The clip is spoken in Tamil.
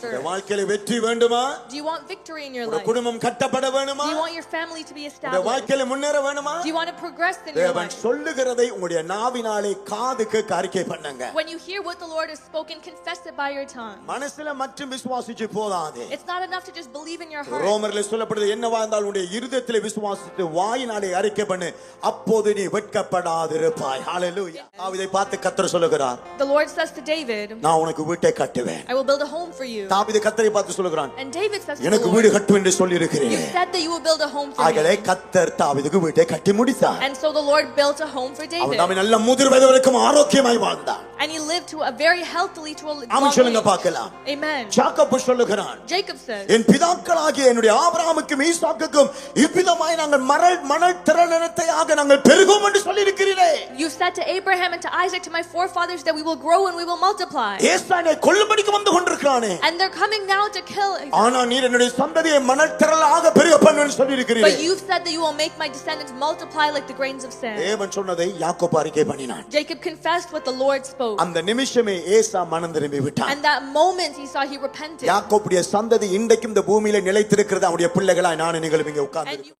earth. வாழ்க்கையில வெற்றி வேண்டுமா? Do you want victory in your உங்க life? குடும்பம் கட்டப்பட வேண்டுமா? Do you want your family to be உங்க established? வாழ்க்கையில முன்னேற வேண்டுமா? Do you want to progress in your தேவன் life? சொல்லுகிறதை உங்களுடைய நாவினாலே காதுக்கு அறிக்கை பண்ணுங்க. When you hear what the Lord has spoken, confess it by your tongue. மனசுல மட்டும் விசுவாசிச்சு போதாது. It's not enough to just believe in your heart. ரோமர்ல சொல்லப்படுது என்னவா இருந்தாலும் உன்னுடைய இருதயத்திலே விசுவாசித்து வாயினாலே அறிக்கை பண்ணு அப்போது நீ வெட்கப்படாதிருப்பாய். ஹalleluya. தாவீதை பார்த்து கர்த்தர் சொல்லுகிறார். The Lord says to David, நான் உனக்கு வீட்டை கட்டுவேன். I will build a home for you. தாவீது கர்த்தரை பார்த்து சொல்லுகிறான். And David says to எனக்கு the வீடு Lord, கட்டு என்று சொல்லி இருக்கிறேன். you said that you will build a home for ஆகவே me. கர்த்தர் தாவீதுக்கு வீட்டை கட்டி முடித்தார். And so the Lord built a home for David. அவன் நல்ல முதிர் வயது வரைக்கும் ஆரோக்கியமாய் வாழ்ந்தான். And he lived to a very healthily to a long ஆமென் சொல்லுங்க age. பார்க்கலாம். Amen. யாக்கோபு சொல்லுகிறான். Jacob says, என் பிதாக்களாகிய என்னுடைய ஆபிரகாமுக்கும் ஈசாக்குக்கும் இவ்விதமாய் நாங்கள் மணல் திரளினத்தையாக நாங்கள் பெருகுவோம் என்று சொல்லி இருக்கிறீரே. you said to Abraham and to Isaac, to my forefathers, that we will grow and we will multiply. ஏசானை கொல்லும்படிக்கு வந்து கொண்டிருக்கிறானே. And they're coming now to kill. ஆனா நீர் என்னுடைய சந்ததியை மணல் திரளாக பெருக பண்ணுன்னு சொல்லி இருக்கிறீரே. But you've said that you will make my descendants multiply like the grains of sand. தேவன் சொன்னதை யாக்கோபு அறிக்கை பண்ணினான். Jacob confessed what the Lord spoke. அந்த நிமிஷமே ஏசா மனம் திரும்பி விட்டான். And that moment he saw, he repented. யாக்கோபுடைய சந்ததி இன்றைக்கும் இந்த பூமியில நிலைத்திருக்கிறது. அவருடைய பிள்ளைகளாய் நான் நீங்களும் இங்கே உட்கார்ந்து